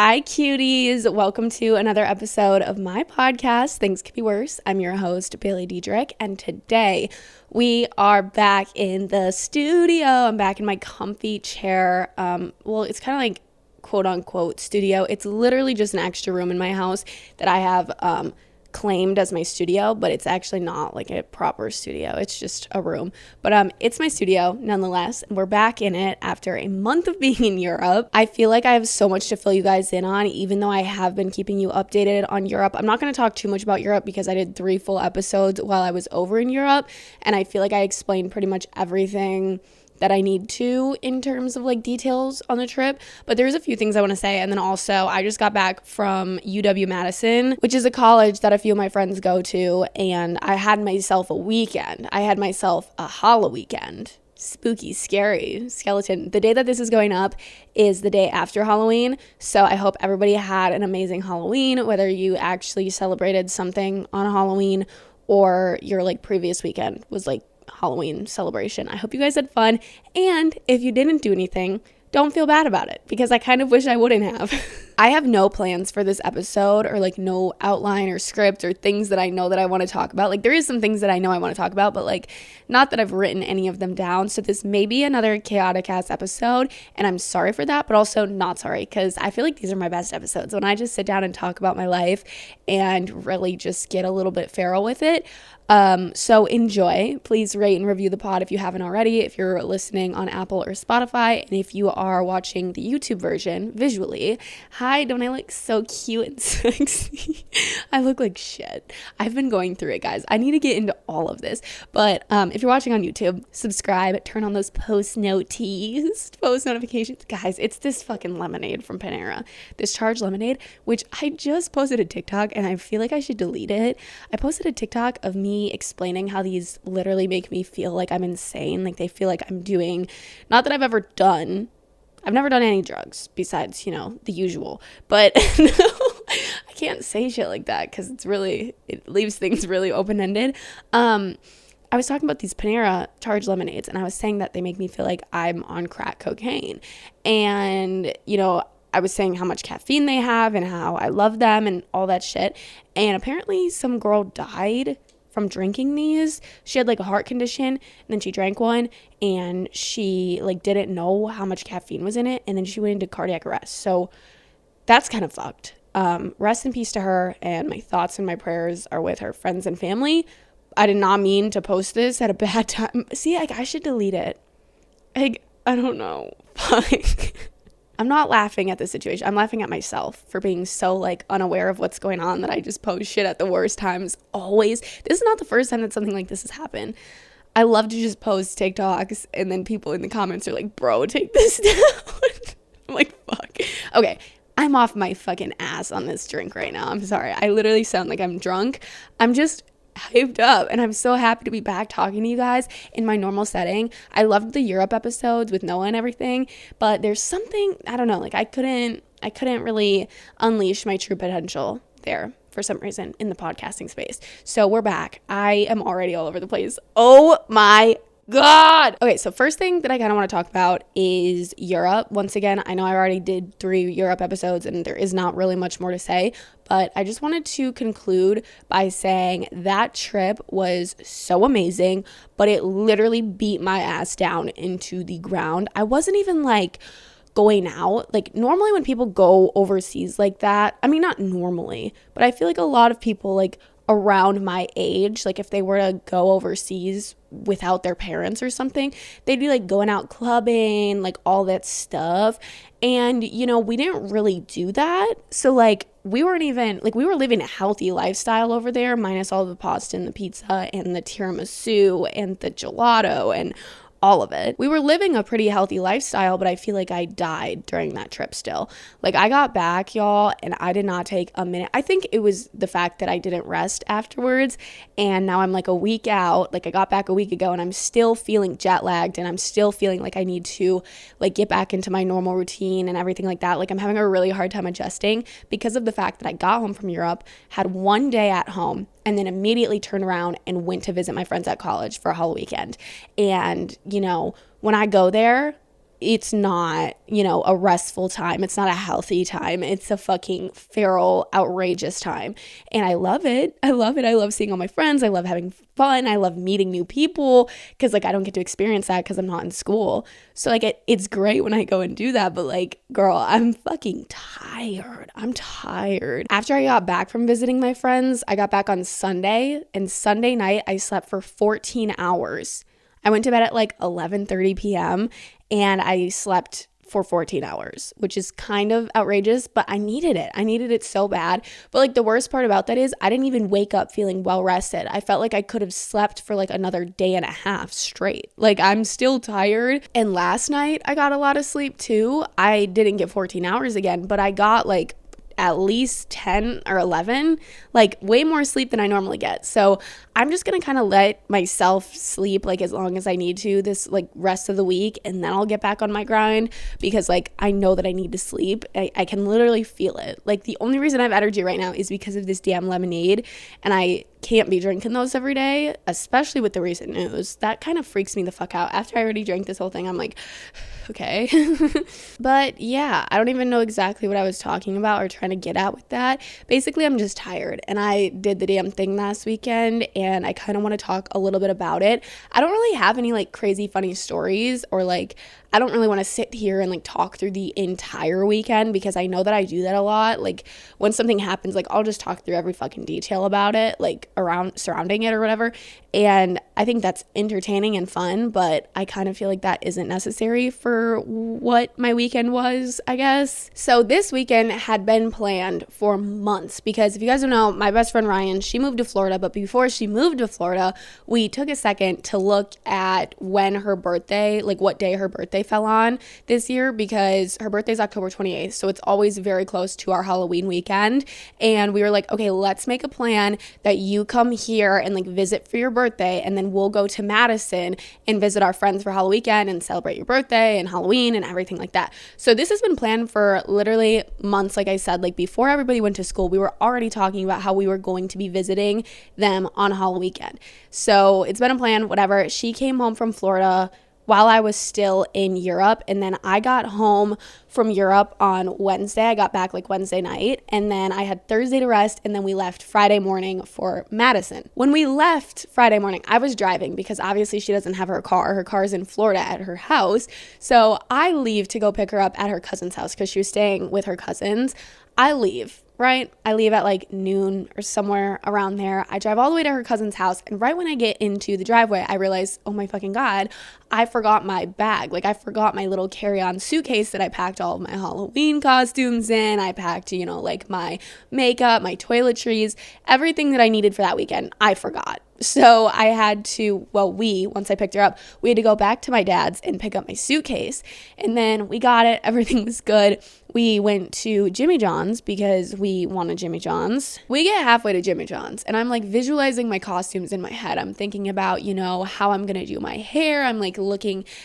Hi, cuties. Welcome to another episode of my podcast, Things Could Be Worse. I'm your host, Baileydedrick, and today we are back in the studio. I'm back in my comfy chair. It's kind of like quote unquote studio. It's literally just an extra room in my house that I have claimed as my studio, but it's actually not like a proper studio. It's just a room, but it's my studio nonetheless, and we're back in it after a month of being in Europe. I feel like I have so much to fill you guys in on, even though I have been keeping you updated on Europe. I'm not going to talk too much about Europe because I did 3 full episodes while I was over in Europe, and I feel like I explained pretty much everything that I need to in terms of like details on the trip, but there's a few things I want to say. And then also I just got back from UW-Madison, which is a college that a few of my friends go to, and I had myself a weekend. I had myself a Halloweekend. Spooky, scary, skeleton. The day that this is going up is the day after Halloween, so I hope everybody had an amazing Halloween, whether you actually celebrated something on Halloween or your like previous weekend was like Halloween celebration. I hope you guys had fun, and if you didn't do anything, don't feel bad about it, because I kind of wish I wouldn't have. I have no plans for this episode, or like no outline or script or things that I know that I want to talk about. Like there is some things that I know I want to talk about, but like not that I've written any of them down. So this may be another chaotic ass episode, and I'm sorry for that, but also not sorry, because I feel like these are my best episodes when I just sit down and talk about my life and really just get a little bit feral with it. So enjoy. Please rate and review the pod if you haven't already, if you're listening on Apple or Spotify, and if you are watching the YouTube version visually. Hi, don't I look so cute and sexy? I look like shit. I've been going through it, guys. I need to get into all of this, but if you're watching on YouTube, subscribe, turn on those post notifications. Guys, it's this fucking lemonade from Panera, this charged lemonade, which I just posted a TikTok, and I feel like I should delete it. I posted a TikTok of me explaining how these literally make me feel like I'm insane. Like they feel like I'm doing, not that I've never done any drugs besides, the usual, but no, I can't say shit like that because it leaves things really open-ended. I was talking about these Panera charged lemonades, and I was saying that they make me feel like I'm on crack cocaine, and I was saying how much caffeine they have and how I love them and all that shit. And apparently some girl died from drinking these. She had like a heart condition, and then she drank one, and she like didn't know how much caffeine was in it, and then she went into cardiac arrest. So that's kind of fucked. Rest in peace to her, and my thoughts and my prayers are with her friends and family. I did not mean to post this at a bad time. See, like I should delete it. Like, I don't know. I'm not laughing at the situation. I'm laughing at myself for being so like unaware of what's going on that I just post shit at the worst times always. This is not the first time that something like this has happened. I love to just post TikToks, and then people in the comments are like, bro, take this down. I'm like, fuck. Okay, I'm off my fucking ass on this drink right now. I'm sorry. I literally sound like I'm drunk. I'm just hyped up, and I'm so happy to be back talking to you guys in my normal setting. I loved the Europe episodes with Noah and everything, but there's something, I don't know, like I couldn't really unleash my true potential there for some reason in the podcasting space. So we're back. I am already all over the place. Oh my God. Okay, so first thing that I kind of want to talk about is Europe. Once again, I know I already did 3 Europe episodes, and there is not really much more to say, but I just wanted to conclude by saying that trip was so amazing, but it literally beat my ass down into the ground. I wasn't even like going out. Like normally when people go overseas like that, I mean, not normally, but I feel like a lot of people like around my age, like if they were to go overseas without their parents or something, they'd be like going out clubbing, like all that stuff. And we didn't really do that. So like we weren't even like, we were living a healthy lifestyle over there, minus all the pasta and the pizza and the tiramisu and the gelato and all of it. We were living a pretty healthy lifestyle, but I feel like I died during that trip still. Like I got back, y'all, and I did not take a minute. I think it was the fact that I didn't rest afterwards, and now I'm like a week out. Like I got back a week ago, and I'm still feeling jet lagged, and I'm still feeling like I need to like get back into my normal routine and everything like that. Like I'm having a really hard time adjusting because of the fact that I got home from Europe, had one day at home, and then immediately turned around and went to visit my friends at college for a Halloweekend. And, when I go there, it's not, a restful time. It's not a healthy time. It's a fucking feral, outrageous time. And I love it. I love it. I love seeing all my friends. I love having fun. I love meeting new people because, like, I don't get to experience that because I'm not in school. So, like, it's great when I go and do that. But, like, girl, I'm fucking tired. I'm tired. After I got back from visiting my friends, I got back on Sunday. And Sunday night, I slept for 14 hours. I went to bed at like 11:30 p.m. and I slept for 14 hours, which is kind of outrageous, but I needed it. I needed it so bad. But like the worst part about that is I didn't even wake up feeling well rested. I felt like I could have slept for like another day and a half straight. Like I'm still tired. And last night I got a lot of sleep too. I didn't get 14 hours again, but I got like at least 10 or 11, like way more sleep than I normally get. So I'm just going to kind of let myself sleep like as long as I need to this like rest of the week. And then I'll get back on my grind because like I know that I need to sleep. I can literally feel it. Like the only reason I have energy right now is because of this damn lemonade. And I can't be drinking those every day, especially with the recent news. That kind of freaks me the fuck out. After I already drank this whole thing, I'm like, okay. But yeah, I don't even know exactly what I was talking about or trying to get at with that. Basically, I'm just tired and I did the damn thing last weekend and I kind of want to talk a little bit about it. I don't really have any like crazy funny stories or like I don't really want to sit here and like talk through the entire weekend because I know that I do that a lot. Like when something happens, like I'll just talk through every fucking detail about it, like around surrounding it or whatever. And I think that's entertaining and fun, but I kind of feel like that isn't necessary for what my weekend was, I guess. So this weekend had been planned for months because if you guys don't know, my best friend Ryan, she moved to Florida, but before she moved to Florida, we took a second to look at when her birthday, like what day her birthday fell on this year because her birthday is October 28th. So it's always very close to our Halloween weekend. And we were like, okay, let's make a plan that you come here and like visit for your birthday. And then we'll go to Madison and visit our friends for Halloween weekend and celebrate your birthday and Halloween and everything like that. So this has been planned for literally months. Like I said, like before everybody went to school, we were already talking about how we were going to be visiting them on Halloween weekend. So it's been a plan, whatever. She came home from Florida while I was still in Europe. And then I got home from Europe on Wednesday. I got back like Wednesday night. And then I had Thursday to rest. And then we left Friday morning for Madison. When we left Friday morning, I was driving because obviously she doesn't have her car. Her car's in Florida at her house. So I leave to go pick her up at her cousin's house because she was staying with her cousins. I leave. Right? I leave at like noon or somewhere around there. I drive all the way to her cousin's house. And right when I get into the driveway, I realize, oh my fucking God, I forgot my bag. Like I forgot my little carry-on suitcase that I packed all of my Halloween costumes in. I packed, like my makeup, my toiletries, everything that I needed for that weekend. I forgot. So I had to, once I picked her up, we had to go back to my dad's and pick up my suitcase. And then we got it. Everything was good. We went to Jimmy John's because we wanted Jimmy John's. We get halfway to Jimmy John's and I'm like visualizing my costumes in my head. I'm thinking about, how I'm going to do my hair. I'm like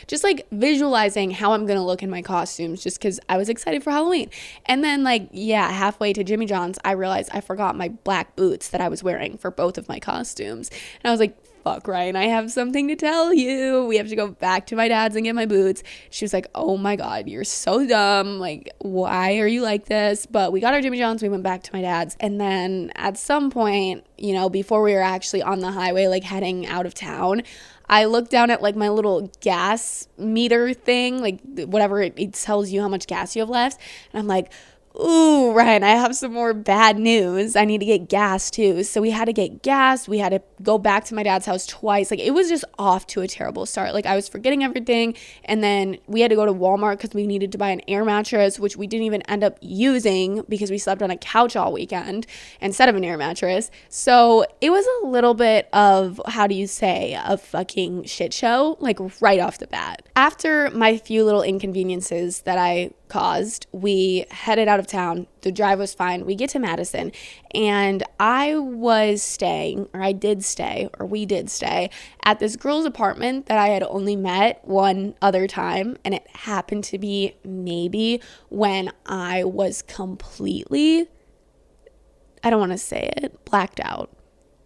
just like visualizing how I'm going to look in my costumes just because I was excited for Halloween. And then halfway to Jimmy John's, I realized I forgot my black boots that I was wearing for both of my costumes. And I was like, fuck, Ryan, I have something to tell you. We have to go back to my dad's and get my boots. She was like, oh my God, you're so dumb. Like, why are you like this? But we got our Jimmy John's. We went back to my dad's. And then at some point, before we were actually on the highway, like heading out of town, I looked down at like my little gas meter thing, like whatever it tells you how much gas you have left. And I'm like, ooh, Ryan, I have some more bad news. I need to get gas too. So we had to get gas. We had to go back to my dad's house twice. Like it was just off to a terrible start. Like I was forgetting everything. And then we had to go to Walmart because we needed to buy an air mattress, which we didn't even end up using because we slept on a couch all weekend instead of an air mattress. So it was a little bit of, a fucking shit show, like right off the bat. After my few little inconveniences that I caused, we headed out of town. The drive was fine. We get to Madison and we did stay at this girl's apartment that I had only met one other time. And it happened to be maybe when I was completely, I don't want to say it, blacked out.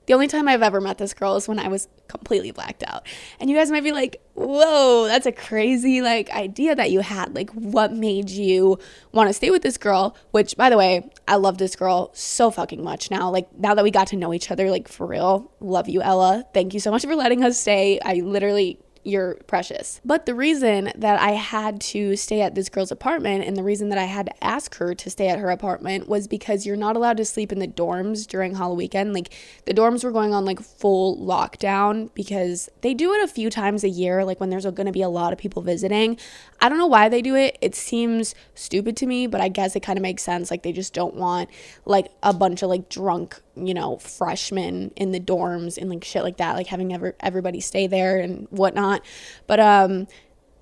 The only time I've ever met this girl is when I was completely blacked out. And you guys might be like, whoa, that's a crazy like idea that you had. Like, what made you want to stay with this girl? Which, by the way, I love this girl so fucking much now. Like, now that we got to know each other, like, for real, love you, Ella. Thank you so much for letting us stay. I literally, you're precious. But the reason that I had to stay at this girl's apartment, and the reason that I had to ask her to stay at her apartment, was because you're not allowed to sleep in the dorms during Halloween. Like, the dorms were going on like full lockdown because they do it a few times a year, like when there's going to be a lot of people visiting. I don't know why they do it. It seems stupid to me, but I guess it kind of makes sense. Like, they just don't want like a bunch of like drunk, you know, freshmen in the dorms and like shit like that, like having everybody stay there and whatnot. But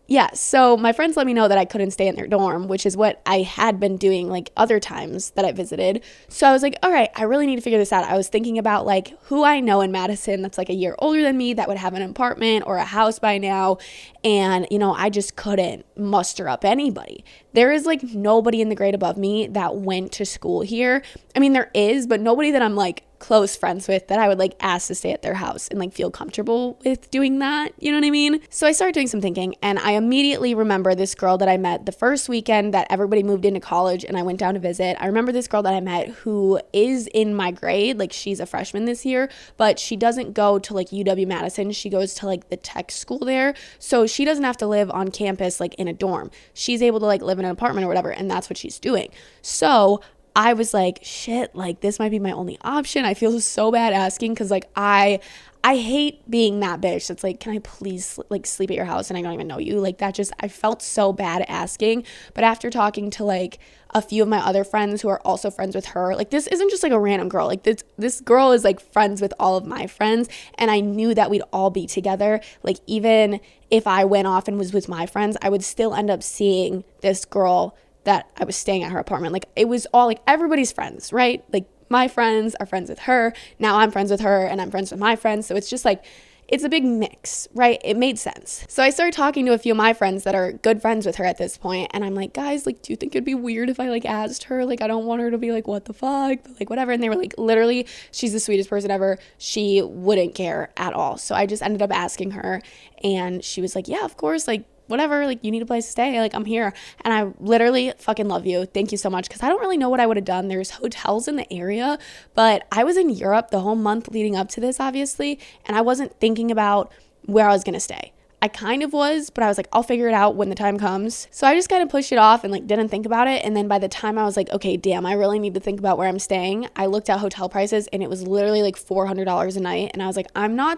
yeah, so my friends let me know that I couldn't stay in their dorm, which is what I had been doing like other times that I visited. So I was like, all right, I really need to figure this out. I was thinking about like who I know in Madison that's like a year older than me that would have an apartment or a house by now. And, you know, I just couldn't muster up anybody. There is like nobody in the grade above me that went to school here. I mean, there is, but nobody that I'm like close friends with that I would like ask to stay at their house and like feel comfortable with doing that. You know what I mean? So I started doing some thinking, and I immediately remember this girl that I met the first weekend that everybody moved into college and I went down to visit. I remember this girl that I met who is in my grade. Like, she's a freshman this year, but she doesn't go to like UW-Madison. She goes to like the tech school there. So she doesn't have to live on campus like in a dorm. She's able to like live in an apartment or whatever, and that's what she's doing. So I was like, shit, like this might be my only option. I feel so bad asking because like I hate being that bitch that's like, can I please like sleep at your house and I don't even know you? Like, that just, I felt so bad asking. But after talking to like a few of my other friends who are also friends with her, like this isn't just like a random girl. Like this girl is like friends with all of my friends, and I knew that we'd all be together. Like, even if I went off and was with my friends, I would still end up seeing this girl that I was staying at her apartment. Like, it was all like everybody's friends, right? Like, my friends are friends with her. Now I'm friends with her and I'm friends with my friends. So it's just like, it's a big mix, right? It made sense. So I started talking to a few of my friends that are good friends with her at this point, and I'm like, guys, like, do you think it'd be weird if I like asked her? Like, I don't want her to be like, what the fuck? But like, whatever. And they were like, literally, she's the sweetest person ever. She wouldn't care at all. So I just ended up asking her, and she was like, yeah, of course, like, whatever, like, you need a place to stay, like, I'm here. And I literally fucking love you. Thank you so much, because I don't really know what I would have done. There's hotels in the area, but I was in Europe the whole month leading up to this, obviously, and I wasn't thinking about where I was gonna stay. I kind of was, but I was like, I'll figure it out when the time comes. So I just kind of pushed it off and like didn't think about it. And then by the time I was like, okay, damn, I really need to think about where I'm staying, I looked at hotel prices and it was literally like $400 a night. And I was like, I'm not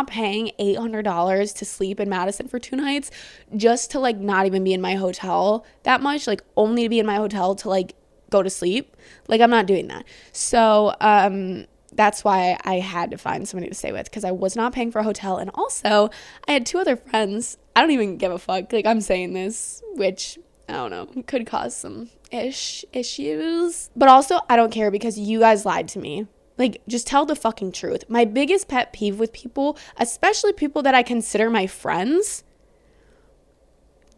paying $800 to sleep in Madison for 2 nights just to like not even be in my hotel that much, like only to be in my hotel to like go to sleep. Like, I'm not doing that. So, that's why I had to find somebody to stay with, because I was not paying for a hotel. And also, I had 2 other friends. I don't even give a fuck. Like, I'm saying this, which, I don't know, could cause some issues. But also, I don't care, because you guys lied to me. Like, just tell the fucking truth. My biggest pet peeve with people, especially people that I consider my friends,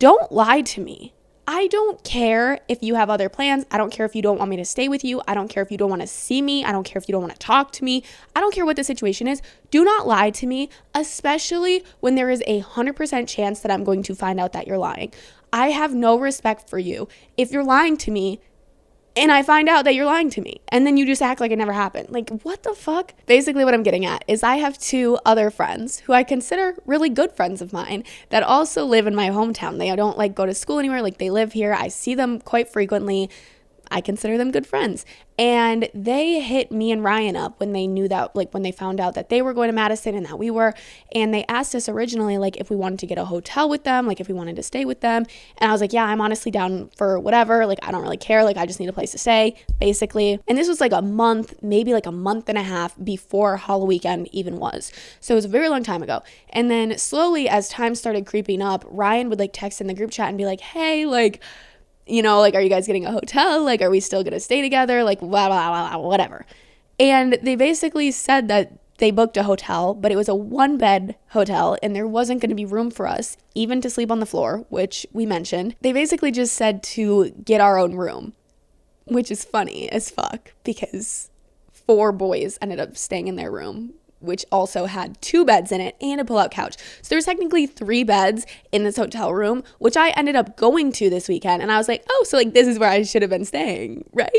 don't lie to me. I don't care if you have other plans. I don't care if you don't want me to stay with you. I don't care if you don't want to see me. I don't care if you don't want to talk to me. I don't care what the situation is. Do not lie to me, especially when there is 100% chance that I'm going to find out that you're lying. I have no respect for you if you're lying to me and I find out that you're lying to me, and then you just act like it never happened. Like, what the fuck? Basically, what I'm getting at is I have 2 other friends who I consider really good friends of mine that also live in my hometown. They don't like go to school anywhere. Like, they live here. I see them quite frequently. I consider them good friends. And they hit me and Ryan up when they knew that, like, when they found out that they were going to Madison and that we were. And they asked us originally, like, if we wanted to get a hotel with them, like, if we wanted to stay with them. And I was like, yeah, I'm honestly down for whatever. Like, I don't really care. Like, I just need a place to stay, basically. And this was like a month, maybe like a month and a half before Halloweekend even was. So it was a very long time ago. And then slowly, as time started creeping up, Ryan would like text in the group chat and be like, hey, like, you know, like, are you guys getting a hotel? Like, are we still going to stay together? Like, blah, blah, blah, blah, whatever. And they basically said that they booked a hotel, but it was a 1-bed hotel and there wasn't going to be room for us even to sleep on the floor, which we mentioned. They basically just said to get our own room, which is funny as fuck, because 4 boys ended up staying in their room, which also had 2 beds in it and a pull-out couch. So there's technically 3 beds in this hotel room, which I ended up going to this weekend. And I was like, oh, so like this is where I should have been staying, right?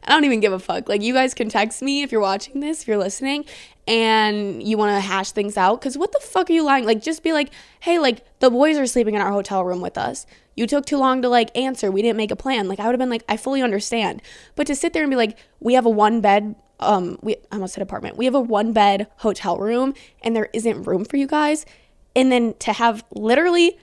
I don't even give a fuck. Like, you guys can text me if you're watching this, if you're listening, and you want to hash things out. Because what the fuck are you lying? Like, just be like, hey, like, the boys are sleeping in our hotel room with us. You took too long to like answer. We didn't make a plan. Like, I would have been like, I fully understand. But to sit there and be like, we have a 1-bed I almost said apartment. We have a 1-bed hotel room and there isn't room for you guys. And then to have literally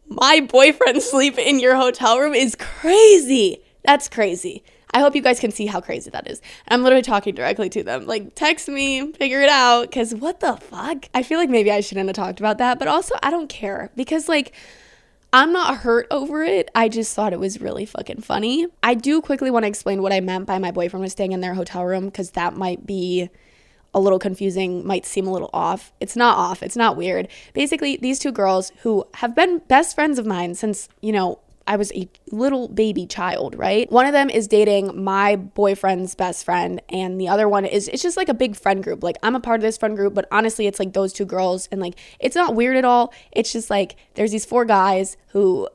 my boyfriend sleep in your hotel room is crazy. That's crazy. I hope you guys can see how crazy that is. I'm literally talking directly to them. Like, text me, figure it out, because what the fuck? I feel like maybe I shouldn't have talked about that, but also I don't care because, like, I'm not hurt over it. I just thought it was really fucking funny. I do quickly want to explain what I meant by my boyfriend was staying in their hotel room, because that might be a little confusing, might seem a little off. It's not off. It's not weird. Basically, these 2 girls who have been best friends of mine since, you know, I was a little baby child, right? One of them is dating my boyfriend's best friend, and the other one is, it's just like a big friend group. Like, I'm a part of this friend group, but honestly, it's like those 2 girls, and like, it's not weird at all. It's just like, there's these 4 guys who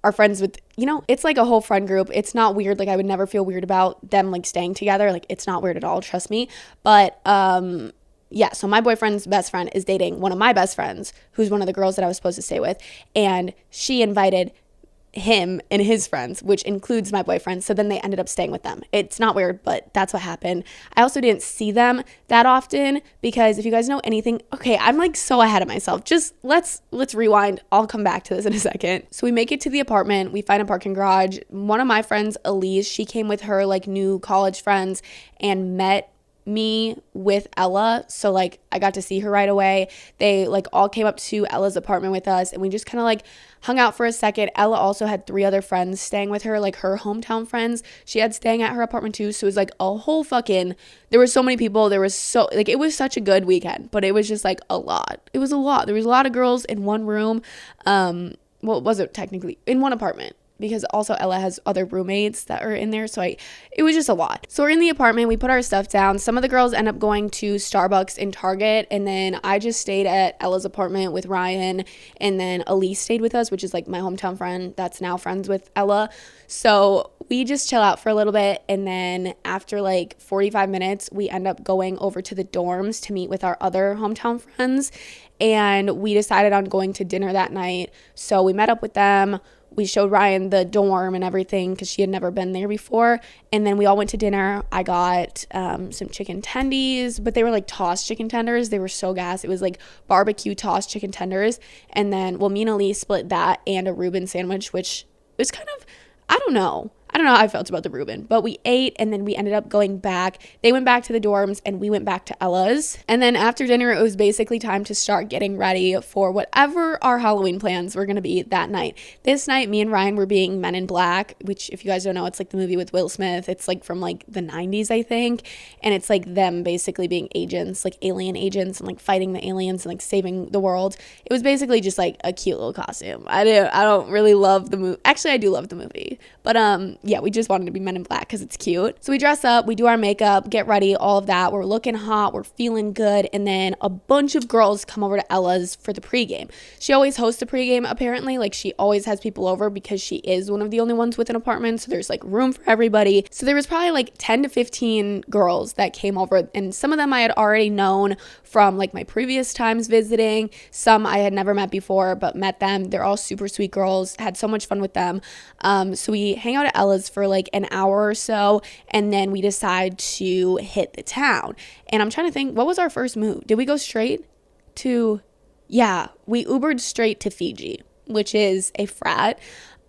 are friends with, you know, it's like a whole friend group. It's not weird. Like, I would never feel weird about them like staying together. Like, it's not weird at all, trust me. But, yeah, so my boyfriend's best friend is dating one of my best friends, who's one of the girls that I was supposed to stay with, and she invited him and his friends, which includes my boyfriend. So then they ended up staying with them. It's not weird, but that's what happened. I also didn't see them that often because if you guys know anything, okay, I'm like so ahead of myself. Just let's rewind. I'll come back to this in a second. So we make it to the apartment. We find a parking garage. One of my friends, Elise, she came with her like new college friends and met me with Ella, so like I got to see her right away. They like all came up to Ella's apartment with us and we just kind of like hung out for a second. Ella also had 3 other friends staying with her, like her hometown friends she had staying at her apartment too. So it was like a whole fucking, there were so many people. There was so like, it was such a good weekend, but it was just like a lot. It was a lot. There was a lot of girls in one room. Well, it wasn't technically in one apartment, because also Ella has other roommates that are in there. So it was just a lot. So we're in the apartment. We put our stuff down. Some of the girls end up going to Starbucks and Target. And then I just stayed at Ella's apartment with Ryan. And then Elise stayed with us, which is like my hometown friend that's now friends with Ella. So we just chill out for a little bit. And then after like 45 minutes, we end up going over to the dorms to meet with our other hometown friends. And we decided on going to dinner that night. So we met up with them. We showed Ryan the dorm and everything because she had never been there before. And then we all went to dinner. I got some chicken tendies, but they were like tossed chicken tenders. They were so gas. It was like barbecue tossed chicken tenders. And then, well, me and Elise split that and a Reuben sandwich, which was kind of, I don't know how I felt about the Reuben, but we ate and then we ended up going back. They went back to the dorms and we went back to Ella's. And then after dinner, it was basically time to start getting ready for whatever our Halloween plans were going to be that night. This night, me and Ryan were being Men in Black, which if you guys don't know, it's like the movie with Will Smith. It's like from like the 90s, I think. And it's like them basically being agents, like alien agents, and like fighting the aliens and like saving the world. It was basically just like a cute little costume. I don't really love the movie. Actually, I do love the movie, but yeah, we just wanted to be Men in Black because it's cute. So we dress up, we do our makeup, get ready, all of that. We're looking hot, we're feeling good. And then a bunch of girls come over to Ella's for the pregame. She always hosts the pregame, apparently. Like, she always has people over because she is one of the only ones with an apartment. So there's like room for everybody. So there was probably like 10 to 15 girls that came over. And some of them I had already known from like my previous times visiting. Some I had never met before, but met them. They're all super sweet girls. Had so much fun with them. So we hang out at Ella's for like an hour or so, and then we decide to hit the town. And I'm trying to think, what was our first move? Did we go straight to, yeah, we Ubered straight to Fiji, which is a frat.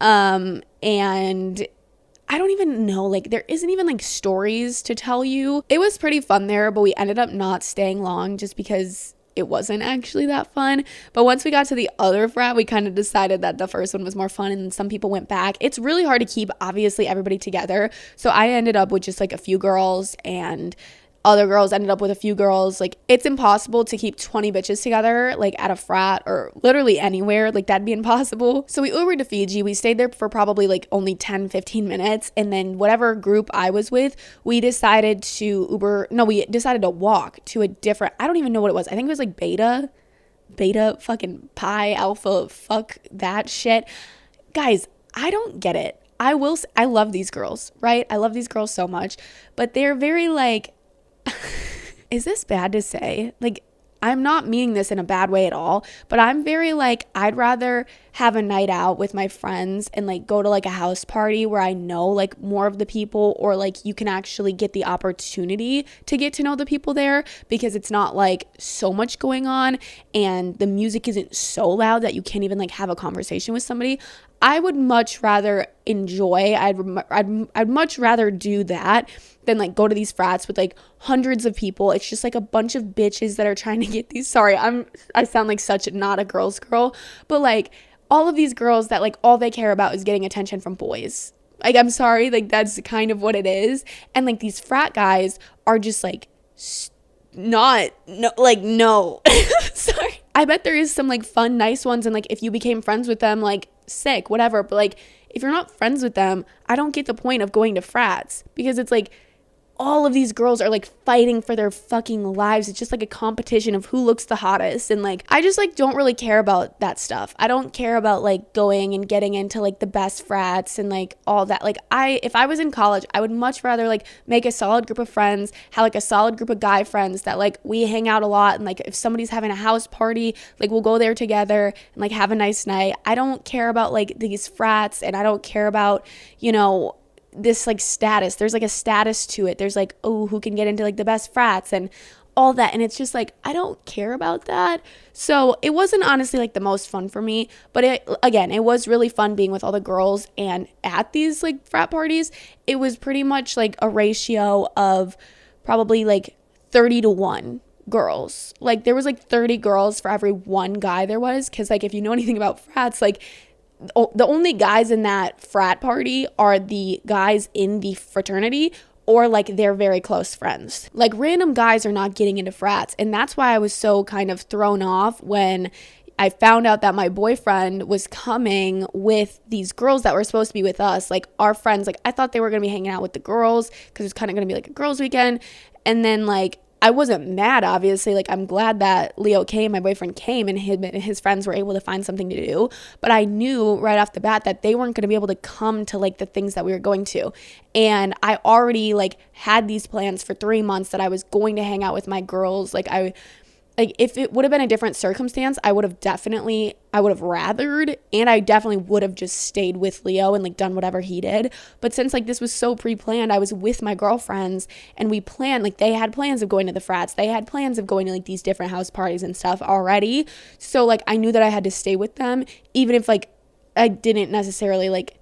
And I don't even know, like, there isn't even like stories to tell you. It was pretty fun there, but we ended up not staying long just because it wasn't actually that fun. But once we got to the other frat, we kind of decided that the first one was more fun, and some people went back. It's really hard to keep, obviously, everybody together. So I ended up with just like a few girls and other girls ended up with a few girls. Like, it's impossible to keep 20 bitches together, like, at a frat or literally anywhere. Like, that'd be impossible. So we Ubered to Fiji. We stayed there for probably like only 10, 15 minutes. And then whatever group I was with, we decided to we decided to walk to a different, I don't even know what it was. I think it was like beta fucking pi alpha, fuck that shit. Guys, I don't get it. I love these girls, right? I love these girls so much, but they're very like, is this bad to say? Like, I'm not meaning this in a bad way at all, but I'm very like, I'd rather have a night out with my friends and like go to like a house party where I know like more of the people, or like you can actually get the opportunity to get to know the people there, because it's not like so much going on and the music isn't so loud that you can't even like have a conversation with somebody. I would much rather enjoy, I'd much rather do that than like go to these frats with like hundreds of people. It's just like a bunch of bitches that are trying to get these, sorry, I sound like such not a girl's girl, but like all of these girls that like all they care about is getting attention from boys. Like, I'm sorry, like that's kind of what it is. And like these frat guys are just like no sorry. I bet there is some like fun, nice ones, and like if you became friends with them, like sick, whatever, but like if you're not friends with them, I don't get the point of going to frats, because it's like all of these girls are like fighting for their fucking lives. It's just like a competition of who looks the hottest, and like I just like don't really care about that stuff. I don't care about like going and getting into like the best frats and like all that. Like if I was in college, I would much rather like make a solid group of friends, have like a solid group of guy friends that like we hang out a lot, and like if somebody's having a house party, like we'll go there together and like have a nice night. I don't care about like these frats, and I don't care about, you know, this like status. There's like a status to it. There's like, oh, who can get into like the best frats and all that, and it's just like I don't care about that. So it wasn't honestly like the most fun for me, but it was really fun being with all the girls. And at these like frat parties, it was pretty much like a ratio of probably like 30-1 girls. Like there was like 30 girls for every one guy there was, because like if you know anything about frats, like the only guys in that frat party are the guys in the fraternity, or like they're very close friends. Like random guys are not getting into frats. And that's why I was so kind of thrown off when I found out that my boyfriend was coming with these girls that were supposed to be with us, like our friends. Like I thought they were going to be hanging out with the girls because it's kind of going to be like a girls' weekend. And then like I wasn't mad, obviously. Like, I'm glad that Leo came, my boyfriend came, and his friends were able to find something to do. But I knew right off the bat that they weren't going to be able to come to, like, the things that we were going to. And I already, like, had these plans for 3 months that I was going to hang out with my girls. Like, if it would have been a different circumstance, I would have rathered, and I definitely would have just stayed with Leo and, like, done whatever he did. But since, like, this was so pre-planned, I was with my girlfriends, and we planned, like, they had plans of going to the frats. They had plans of going to, like, these different house parties and stuff already. So, like, I knew that I had to stay with them, even if, like, I didn't necessarily, like,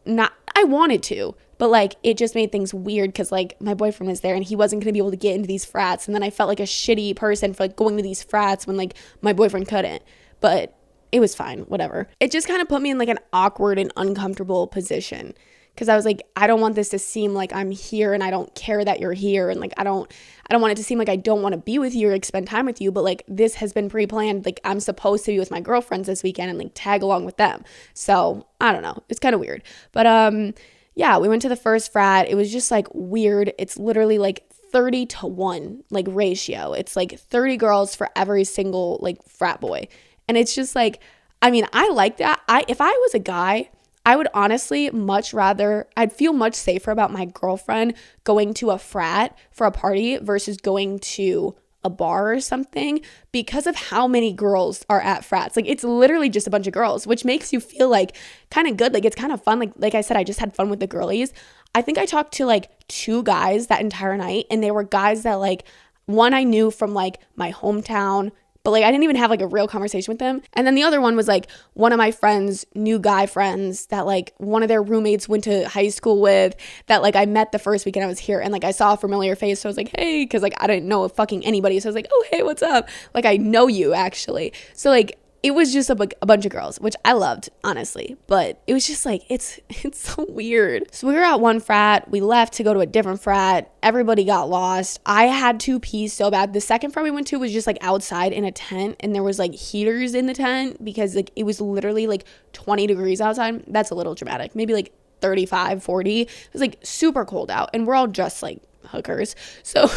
I wanted to. But, like, it just made things weird because, like, my boyfriend was there and he wasn't going to be able to get into these frats. And then I felt like a shitty person for, like, going to these frats when, like, my boyfriend couldn't. But it was fine. Whatever. It just kind of put me in, like, an awkward and uncomfortable position. Because I was like, I don't want this to seem like I'm here and I don't care that you're here. And, like, I don't want it to seem like I don't want to be with you or, like, spend time with you. But, like, this has been pre-planned. Like, I'm supposed to be with my girlfriends this weekend and, like, tag along with them. So, I don't know. It's kind of weird. But, yeah, we went to the first frat. It was just like weird. It's literally like 30-1 like ratio. It's like 30 girls for every single like frat boy. And it's just like, I mean, I like that. If I was a guy, I would honestly I'd feel much safer about my girlfriend going to a frat for a party versus going to a bar or something, because of how many girls are at frats. Like, it's literally just a bunch of girls, which makes you feel like kind of good. Like, it's kind of fun. Like I said, I just had fun with the girlies. I think I talked to like 2 guys that entire night, and they were guys that like, one I knew from like my hometown, but like I didn't even have like a real conversation with them. And then the other one was like one of my friends' new guy friends that like one of their roommates went to high school with, that like I met the first weekend I was here, and like I saw a familiar face. So I was like, hey, because like I didn't know fucking anybody. So I was like, oh, hey, what's up? Like, I know you actually. So like it was just a bunch of girls, which I loved, honestly. But it was just like, it's so weird. So we were at one frat. We left to go to a different frat. Everybody got lost. I had to pee so bad. The second frat we went to was just like outside in a tent, and there was like heaters in the tent because like it was literally like 20 degrees outside. That's a little dramatic. Maybe like 35, 40. It was like super cold out, and we're all just like hookers. So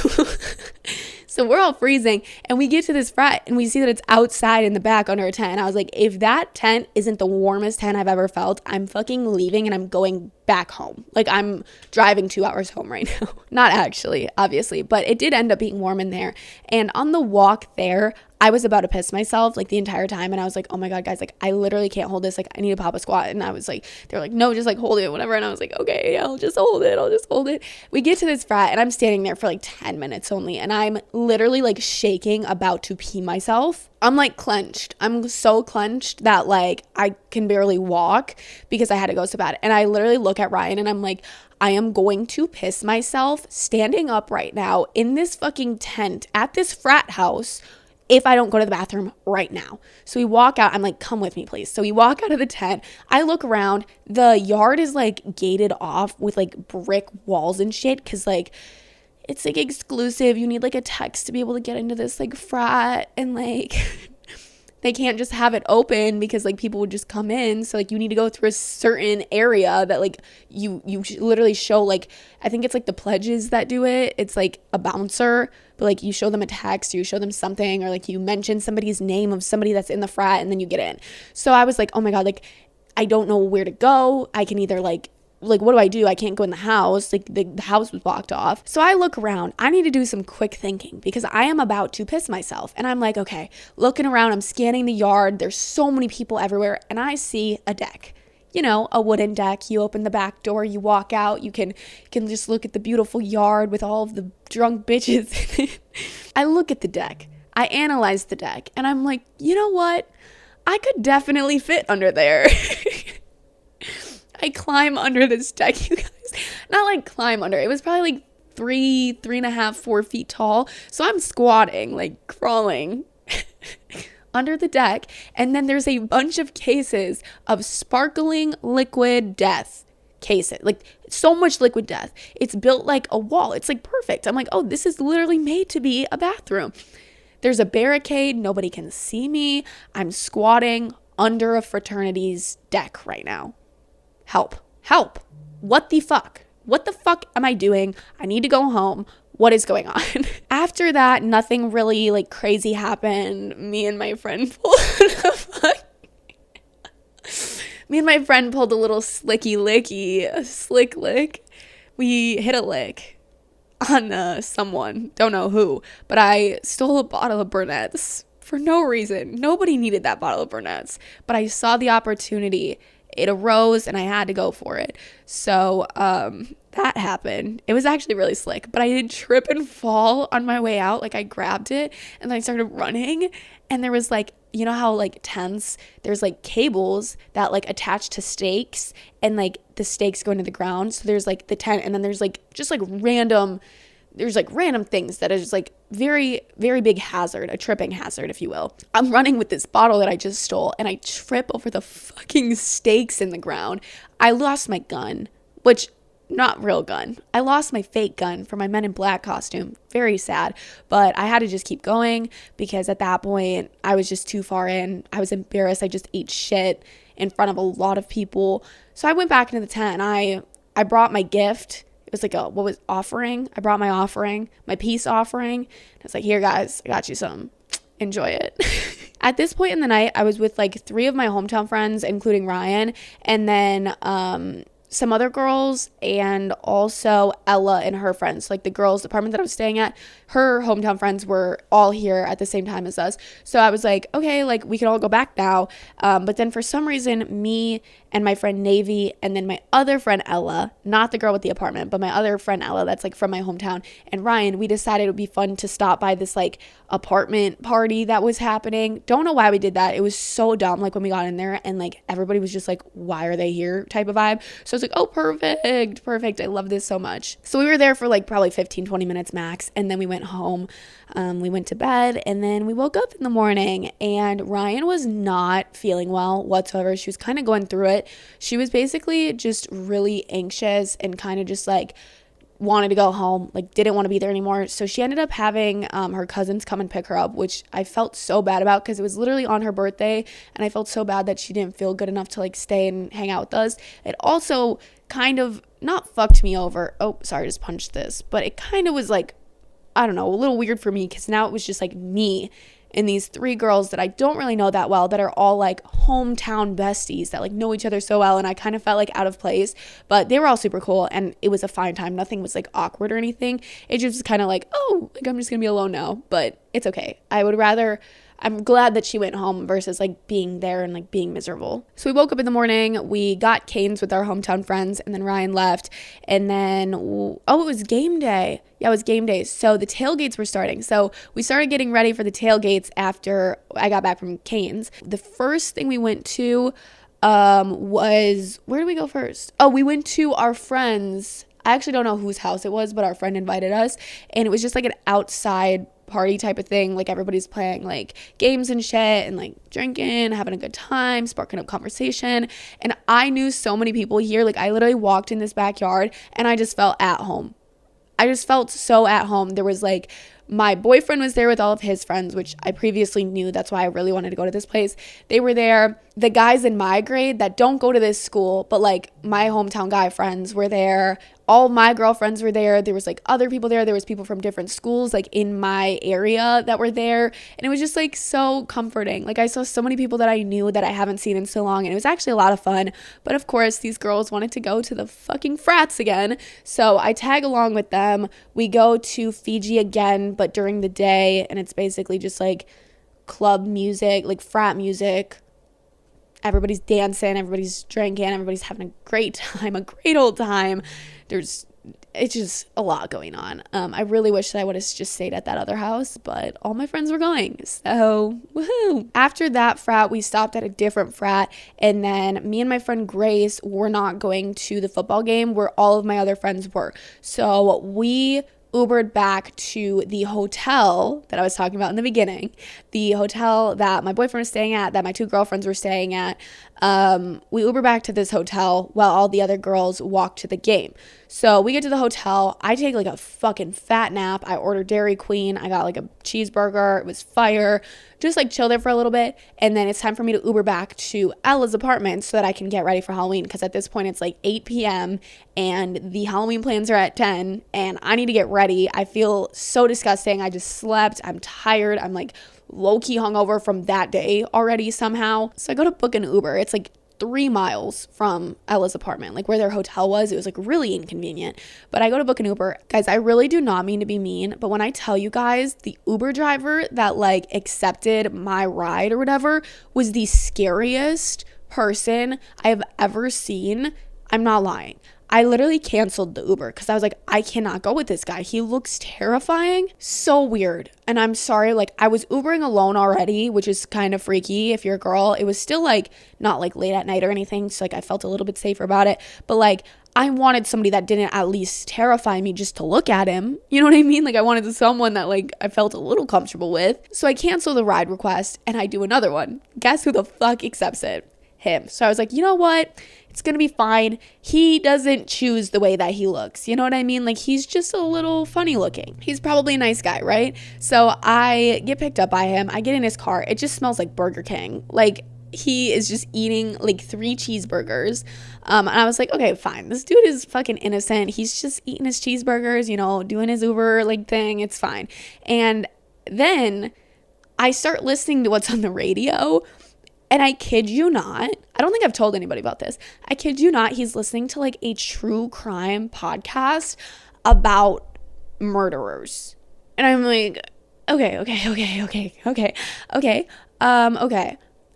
so we're all freezing, and we get to this frat and we see that it's outside in the back under a tent. And I was like, if that tent isn't the warmest tent I've ever felt, I'm fucking leaving and I'm going back home. Like, I'm driving 2 hours home right now. Not actually, obviously, but it did end up being warm in there. And on the walk there, I was about to piss myself like the entire time. And I was like, oh my God, guys, like I literally can't hold this. Like, I need to pop a squat. And I was like, they were like, no, just like hold it, whatever. And I was like, okay, I'll just hold it. We get to this frat and I'm standing there for like 10 minutes only. And I'm literally like shaking, about to pee myself. I'm like clenched. I'm so clenched that like I can barely walk because I had to go so bad. And I literally look at Ryan and I'm like, I am going to piss myself standing up right now in this fucking tent at this frat house if I don't go to the bathroom right now. So we walk out. I'm like, come with me, please. So we walk out of the tent. I look around. The yard is like gated off with like brick walls and shit because like it's like exclusive. You need like a text to be able to get into this like frat, and like they can't just have it open because like people would just come in. So like you need to go through a certain area that like you literally show, like I think it's like the pledges that do it. It's like a bouncer, but like you show them a text, you show them something, or like you mention somebody's name of somebody that's in the frat and then you get in. So I was like, oh my God, like I don't know where to go. I can either like what do? I can't go in the house. Like the house was blocked off. So I look around. I need to do some quick thinking because I am about to piss myself. And I'm like, okay, looking around, I'm scanning the yard. There's so many people everywhere. And I see a deck, you know, a wooden deck. You open the back door, you walk out, you can just look at the beautiful yard with all of the drunk bitches in it. I look at the deck. I analyze the deck and I'm like, you know what? I could definitely fit under there. I climb under this deck, you guys. Not like climb under. It was probably like 3.5, 4 feet tall. So I'm squatting, like crawling under the deck. And then there's a bunch of cases of sparkling liquid death cases. Like so much liquid death. It's built like a wall. It's like perfect. I'm like, oh, this is literally made to be a bathroom. There's a barricade. Nobody can see me. I'm squatting under a fraternity's deck right now. Help. What the fuck am I doing? I need to go home. What is going on? After that, nothing really like crazy happened. Me and my friend pulled a little slick lick. We hit a lick on someone, don't know who, but I stole a bottle of Burnett's for no reason. Nobody needed that bottle of Burnett's, but I saw the opportunity. It arose and I had to go for it. So that happened. It was actually really slick, but I did trip and fall on my way out. Like I grabbed it and then I started running, and there was like, you know how like tents, there's like cables that like attach to stakes, and like the stakes go into the ground. So there's like the tent, and then there's like just like random things that is like very, very big hazard, a tripping hazard, if you will. I'm running with this bottle that I just stole, and I trip over the fucking stakes in the ground. I lost my gun, which not real gun. I lost my fake gun for my Men in Black costume. Very sad, but I had to just keep going because at that point I was just too far in. I was embarrassed. I just ate shit in front of a lot of people. So I went back into the tent and I brought my gift. It was like offering. I brought my offering, my peace offering. I was like, here guys, I got you some. Enjoy it. At this point in the night, I was with like 3 of my hometown friends, including Ryan, and then some other girls, and also Ella and her friends. Like the girls' apartment that I was staying at, her hometown friends were all here at the same time as us. So I was like, okay, like we can all go back now. But then for some reason, me and my friend Navy, and then my other friend Ella, not the girl with the apartment, but my other friend Ella that's like from my hometown, and Ryan, we decided it would be fun to stop by this like apartment party that was happening. Don't know why we did that. It was so dumb, like when we got in there and like everybody was just like, why are they here type of vibe. So I was like, oh, perfect. I love this so much. So we were there for like probably 15-20 minutes max, and then we went home. We went to bed, and then we woke up in the morning, and Ryan was not feeling well whatsoever. She was kind of going through it. She was basically just really anxious and kind of just like wanted to go home, like didn't want to be there anymore. So she ended up having her cousins come and pick her up, which I felt so bad about because it was literally on her birthday, and I felt so bad that she didn't feel good enough to like stay and hang out with us. It also kind of not fucked me over. Oh, sorry, I just punched this. But it kind of was like, I don't know, a little weird for me because now it was just like me and these 3 girls that I don't really know that well that are all like hometown besties that like know each other so well, and I kind of felt like out of place, but they were all super cool and it was a fine time. Nothing was like awkward or anything. It just was kind of like, oh, like I'm just gonna be alone now, but it's okay. I'm glad that she went home versus like being there and like being miserable. So we woke up in the morning, we got canes with our hometown friends, and then Ryan left, and then it was game day. Yeah, it was game day. So the tailgates were starting. So we started getting ready for the tailgates after I got back from Canes. The first thing we went to was, where did we go first? Oh, we went to our friends. I actually don't know whose house it was, but our friend invited us, and it was just like an outside party type of thing. Like everybody's playing like games and shit and like drinking, having a good time, sparking up conversation. And I knew so many people here. Like I literally walked in this backyard and I just felt at home. I just felt so at home. There was like, my boyfriend was there with all of his friends, which I previously knew. That's why I really wanted to go to this place. They were there. The guys in my grade that don't go to this school, but like my hometown guy friends were there. All my girlfriends were there. There was like other people there. There was people from different schools like in my area that were there. And it was just like so comforting. Like I saw so many people that I knew that I haven't seen in so long. And it was actually a lot of fun. But of course, these girls wanted to go to the fucking frats again. So I tag along with them. We go to Fiji again, but during the day. And it's basically just like club music, like frat music. Everybody's dancing, everybody's drinking, everybody's having a great time, a great old time. It's just a lot going on. I really wish that I would have just stayed at that other house, but all my friends were going, so woohoo. After that frat, we stopped at a different frat, and then me and my friend Grace were not going to the football game where all of my other friends were. So we Ubered back to the hotel that I was talking about in the beginning, the hotel that my boyfriend was staying at, that my 2 girlfriends were staying at. We Ubered back to this hotel while all the other girls walked to the game. So we get to the hotel. I take like a fucking fat nap. I ordered Dairy Queen. I got like a cheeseburger. It was fire. Just like chill there for a little bit. And then it's time for me to Uber back to Ella's apartment so that I can get ready for Halloween. Because at this point it's like 8 p.m. and the Halloween plans are at 10. And I need to get ready. I feel so disgusting. I just slept. I'm tired. I'm like low-key hungover from that day already somehow. So I go to book an Uber. It's like 3 miles from Ella's apartment, like where their hotel was. It was like really inconvenient, but I go to book an Uber. Guys, I really do not mean to be mean, but when I tell you guys, the Uber driver that like accepted my ride or whatever was the scariest person I have ever seen. I'm not lying. I literally canceled the Uber because I was like, I cannot go with this guy. He looks terrifying. So weird. And I'm sorry, like I was Ubering alone already, which is kind of freaky if you're a girl. It was still like not like late at night or anything. So like I felt a little bit safer about it. But like I wanted somebody that didn't at least terrify me just to look at him. You know what I mean? Like I wanted someone that like I felt a little comfortable with. So I cancel the ride request and I do another one. Guess who the fuck accepts it? Him. So I was like, you know what? It's gonna be fine. He doesn't choose the way that he looks. You know what I mean? Like he's just a little funny looking. He's probably a nice guy, right? So I get picked up by him. I get in his car. It just smells like Burger King. Like he is just eating like 3 cheeseburgers. And I was like, okay, fine. This dude is fucking innocent. He's just eating his cheeseburgers, you know, doing his Uber like thing. It's fine. And then I start listening to what's on the radio. And I kid you not, I don't think I've told anybody about this. I kid you not, he's listening to like a true crime podcast about murderers. And I'm like, okay.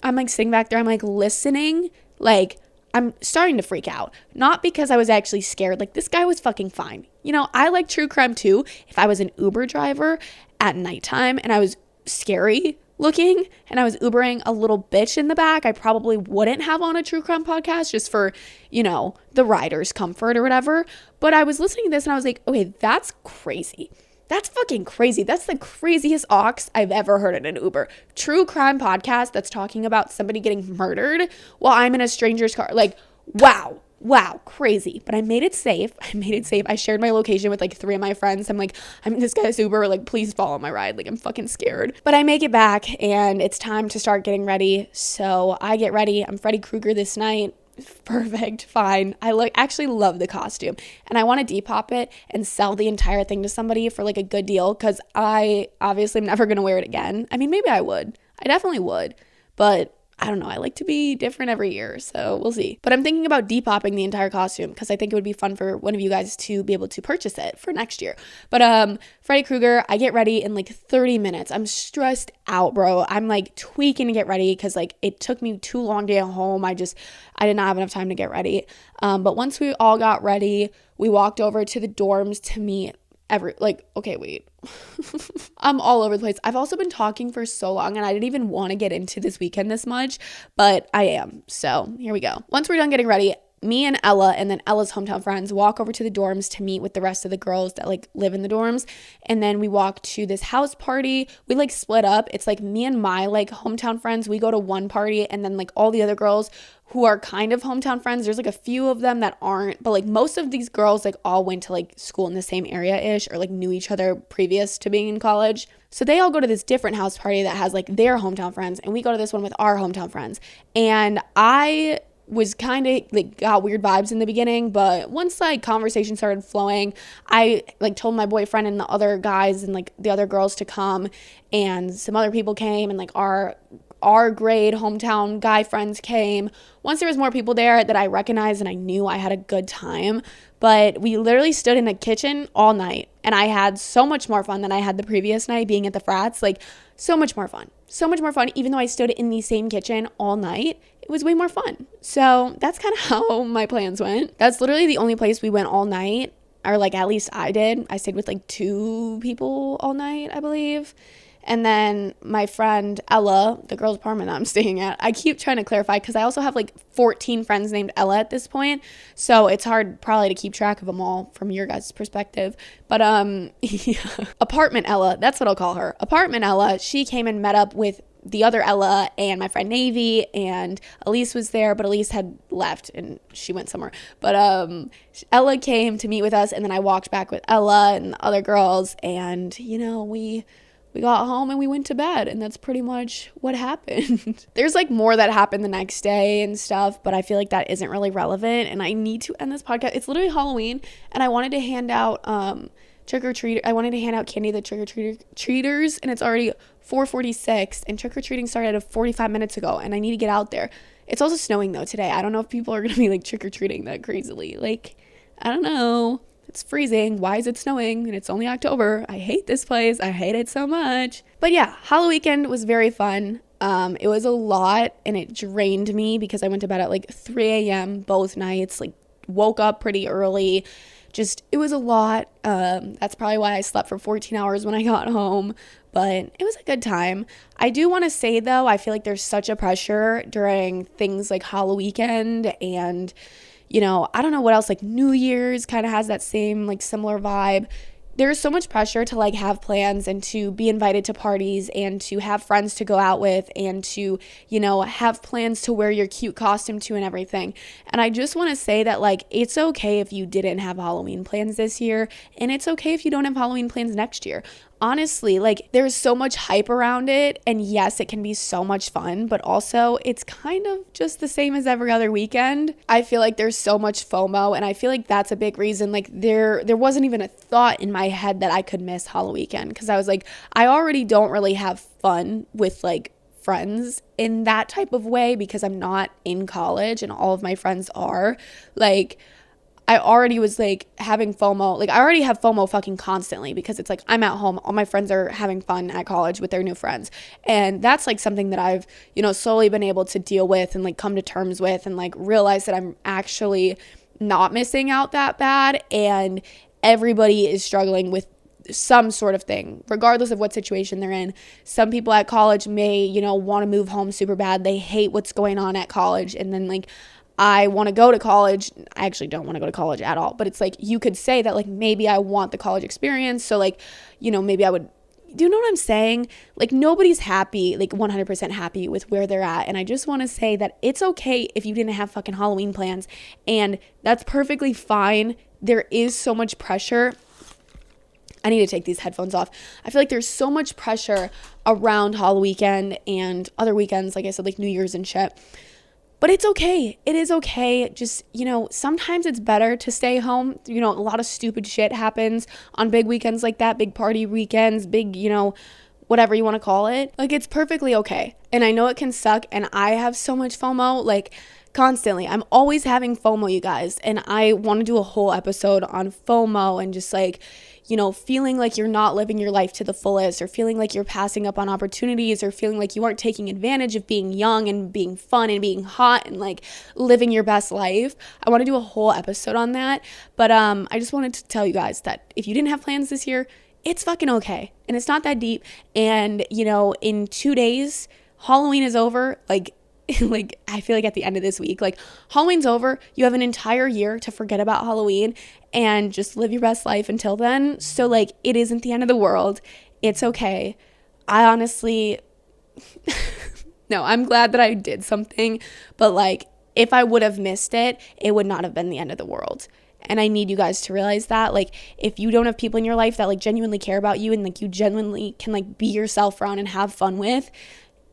I'm like sitting back there, I'm like listening, like I'm starting to freak out. Not because I was actually scared, like this guy was fucking fine. You know, I like true crime too. If I was an Uber driver at nighttime and I was scary, looking, and I was Ubering a little bitch in the back. I probably wouldn't have on a true crime podcast just for, the rider's comfort or whatever. But I was listening to this and I was like, okay, that's crazy. That's fucking crazy. That's the craziest aux I've ever heard in an Uber. True crime podcast that's talking about somebody getting murdered while I'm in a stranger's car. Like, wow, crazy. But I made it safe. I shared my location with like 3 of my friends. I'm like, I'm in this guy's Uber. Like, please follow my ride. Like, I'm fucking scared. But I make it back and it's time to start getting ready. So I get ready. I'm Freddy Krueger this night. Perfect, fine. I actually love the costume and I want to depop it and sell the entire thing to somebody for like a good deal, because I obviously am never going to wear it again. I mean, maybe I would. I definitely would. But I don't know. I like to be different every year, so we'll see. But I'm thinking about depopping the entire costume because I think it would be fun for one of you guys to be able to purchase it for next year. But Freddy Krueger, I get ready in like 30 minutes. I'm stressed out, bro. I'm like tweaking to get ready because like it took me too long to get home. I did not have enough time to get ready. But once we all got ready, we walked over to the dorms to meet okay, wait. I'm all over the place. I've also been talking for so long and I didn't even want to get into this weekend this much, but I am. So here we go. Once we're done getting ready, me and Ella and then Ella's hometown friends walk over to the dorms to meet with the rest of the girls that like live in the dorms. And then we walk to this house party. We like split up. It's like me and my like hometown friends. We go to one party and then like all the other girls who are kind of hometown friends. There's like a few of them that aren't, but like most of these girls like all went to like school in the same area-ish or like knew each other previous to being in college. So they all go to this different house party that has like their hometown friends, and we go to this one with our hometown friends. And I was kind of like got weird vibes in the beginning, but once like conversation started flowing, I like told my boyfriend and the other guys and like the other girls to come, and some other people came, and like our grade hometown guy friends came. Once there was more people there that I recognized and I knew, I had a good time. But we literally stood in a kitchen all night and I had so much more fun than I had the previous night being at the frats. Like so much more fun, even though I stood in the same kitchen all night. It was way more fun. So that's kind of how my plans went. That's literally the only place we went all night, or like at least I did. I stayed with like 2 people all night, I believe. And then my friend Ella, the girl's apartment that I'm staying at, I keep trying to clarify because I also have like 14 friends named Ella at this point. So it's hard probably to keep track of them all from your guys' perspective. But yeah. Apartment Ella, that's what I'll call her. Apartment Ella, she came and met up with the other Ella and my friend Navy, and Elise was there, but Elise had left and she went somewhere. But Ella came to meet with us, and then I walked back with Ella and the other girls, and we got home and we went to bed, and that's pretty much what happened. There's like more that happened the next day and stuff, but I feel like that isn't really relevant, and I need to end this podcast. It's literally Halloween, and I wanted to hand out trick-or-treat. I wanted to hand out candy to the trick-or-treaters, and it's already 4:46, and trick-or-treating started 45 minutes ago, and I need to get out there. It's also snowing though today. I don't know if people are gonna be like trick-or-treating that crazily. Like, I don't know. It's freezing. Why is it snowing? And it's only October. I hate this place. I hate it so much. But yeah, Halloweekend was very fun. It was a lot and it drained me because I went to bed at like 3 a.m. both nights, like woke up pretty early. It was a lot. That's probably why I slept for 14 hours when I got home, but it was a good time. I do want to say though, I feel like there's such a pressure during things like Halloweekend and I don't know what else, like New Year's kind of has that same like similar vibe. There's so much pressure to like have plans and to be invited to parties and to have friends to go out with and to, have plans to wear your cute costume to and everything. And I just want to say that like, it's okay if you didn't have Halloween plans this year, and it's okay if you don't have Halloween plans next year. Honestly, like there's so much hype around it, and yes, it can be so much fun, but also it's kind of just the same as every other weekend. I feel like there's so much FOMO, and I feel like that's a big reason. Like there wasn't even a thought in my head that I could miss Halloweekend, because I was like, I already don't really have fun with like friends in that type of way because I'm not in college and all of my friends are. Like I already was like having FOMO. Like I already have FOMO fucking constantly because it's like I'm at home. All my friends are having fun at college with their new friends. And that's like something that I've, slowly been able to deal with and like come to terms with and like realize that I'm actually not missing out that bad. And everybody is struggling with some sort of thing, regardless of what situation they're in. Some people at college may, want to move home super bad. They hate what's going on at college. And then like, I want to go to college. I actually don't want to go to college at all. But it's like, you could say that like, maybe I want the college experience. So like, maybe I would, do you know what I'm saying? Like, nobody's happy, like 100% happy with where they're at. And I just want to say that it's okay if you didn't have fucking Halloween plans. And that's perfectly fine. There is so much pressure. I need to take these headphones off. I feel like there's so much pressure around Halloween weekend and other weekends, like I said, like New Year's and shit. But it's okay. It is okay. Just, sometimes it's better to stay home. A lot of stupid shit happens on big weekends like that, big party weekends, big, whatever you want to call it. Like, it's perfectly okay. And I know it can suck. And I have so much FOMO, like, constantly. I'm always having FOMO, you guys. And I want to do a whole episode on FOMO and just like, feeling like you're not living your life to the fullest, or feeling like you're passing up on opportunities, or feeling like you aren't taking advantage of being young and being fun and being hot and like living your best life. I want to do a whole episode on that. But I just wanted to tell you guys that if you didn't have plans this year, it's fucking okay. And it's not that deep. And, in 2 days, Halloween is over. Like, I feel like at the end of this week, like, Halloween's over. You have an entire year to forget about Halloween and just live your best life until then. So like, it isn't the end of the world. It's okay. I honestly, no, I'm glad that I did something, but like, if I would have missed it, it would not have been the end of the world. And I need you guys to realize that, like, if you don't have people in your life that like genuinely care about you and like you genuinely can like be yourself around and have fun with,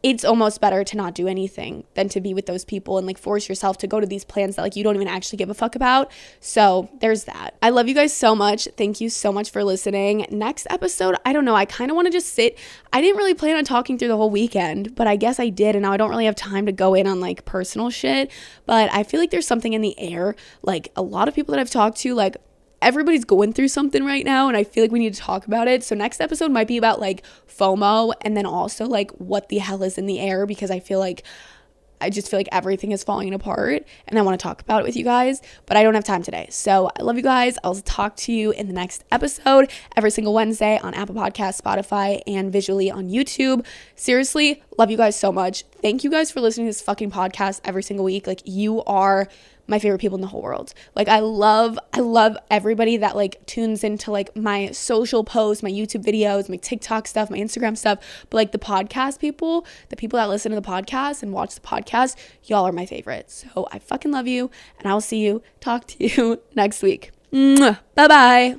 it's almost better to not do anything than to be with those people and like force yourself to go to these plans that like you don't even actually give a fuck about. So there's that. I love you guys so much. Thank you so much for listening. Next episode, I don't know. I kind of want to just sit. I didn't really plan on talking through the whole weekend, but I guess I did. And now I don't really have time to go in on like personal shit. But I feel like there's something in the air. Like, a lot of people that I've talked to, like, everybody's going through something right now, and I feel like we need to talk about it. So next episode might be about like FOMO, and then also like what the hell is in the air, because I just feel like everything is falling apart and I want to talk about it with you guys, but I don't have time today. So I love you guys. I'll talk to you in the next episode every single Wednesday on Apple Podcasts, Spotify, and visually on YouTube. Seriously, love you guys so much. Thank you guys for listening to this fucking podcast every single week. Like, you are my favorite people in the whole world. Like, I love everybody that like tunes into like my social posts, my YouTube videos, my TikTok stuff, my Instagram stuff. But like the podcast people, the people that listen to the podcast and watch the podcast, y'all are my favorites. So I fucking love you, and I will talk to you next week. Bye bye.